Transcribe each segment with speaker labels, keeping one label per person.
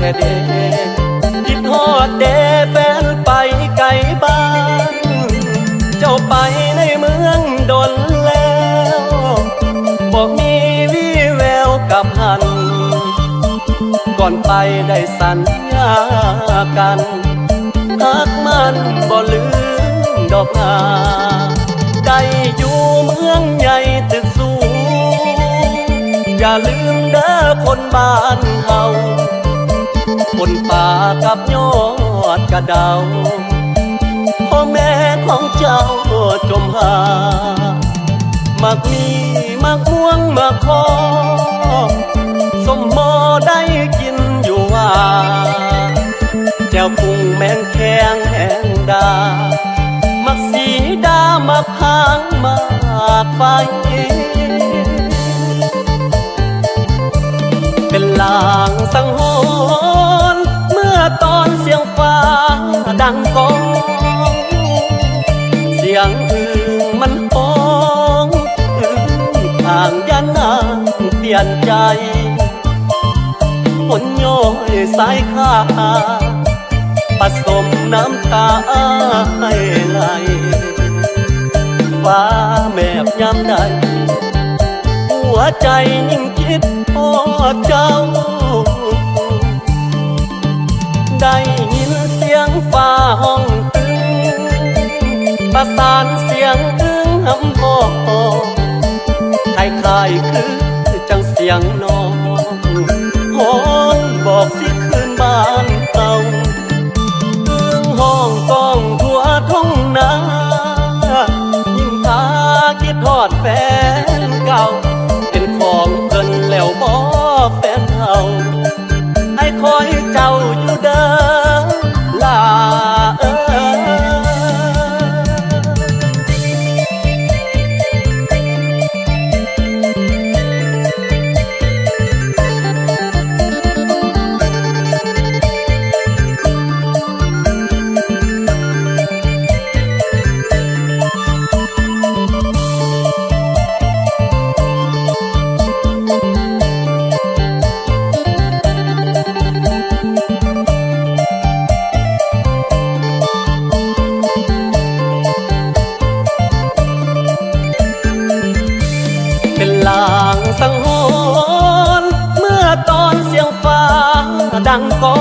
Speaker 1: แต่เด็กคิดฮอดเดแฟนไปไกลบ้านเจ้าไปในเมืองดนแล้วบอกมีวี่แววกับหันก่อนไปได้สัญญากันหักมันบ่ลืมดอกนาได้อยู่เมืองใหญ่ตึกสูงอย่าลืมเด้อคนบ้านเฮาคนป่ากับยอดกระเดาพ่อแม่ของเจ้าจมหามักมีมักม่วงมักคอสมมอได้กินอยู่ว่าแจ่วปรุงแมงแคงแห้งดามักสีดามักพางมากไฟเป็นลางสังหรณ์เมื่อตอนเสียงฟ้าดังก้องเสียงอื่นมันฟ้องทางยันนางเปลี่ยนใจฝนโยยสายขาผสมน้ำตาให้ไหลฟ้าแมบย้ำใดหัวใจยิ่งคิดพอเจ้าได้ยินเสียงฟ้าห้องตึงประสานเสียงตึงหำพอคล้ายๆคือจังเสียงน้องห้องบอกสิคืนบ้านเก่าตึงห้องก้องทั่วท้องนายิ่งพาคิดทอดแฟนเก่าเป็นของเพิ่นแล้วบ่แฟนเฮาให้คอยเจ้าอยู่เด้อลาสังหรณ์เมื่อตอนเสียงฟ้าดังก้อ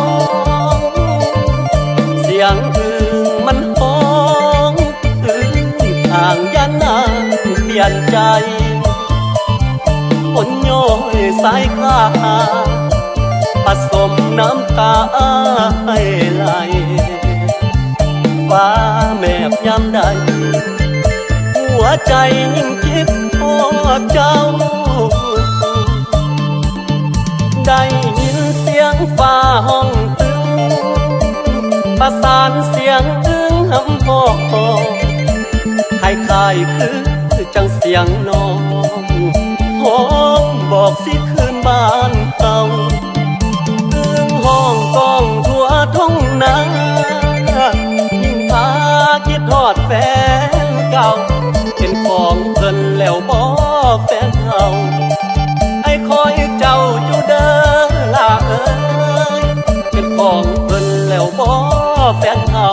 Speaker 1: งเสียงอื่นมันฟ้องทางยันนางเปลี่ยนใจฝนโยยสายขาผสมน้ำตาให้ไหลฟ้าแมบย้ำใดหัวใจยิ่งคิดพอเจ้าได้ยินเสียงฟ้าห้องตึงประสานเสียงตึงหำพอคล้ายๆคือจังเสียงน้องห้องบอกสิคืนบ้านเก่าตึงห้องก้องทั่วท้องนายิ่งพาคิดทอดแฟนเก่าเป็นของเพิ่นแล้วบ่แฟนเฮาให้คอยเจ้าอยู่เด้อล่ะเอ้ยเป็นของเพิ่นแล้วบ่แฟนเฮา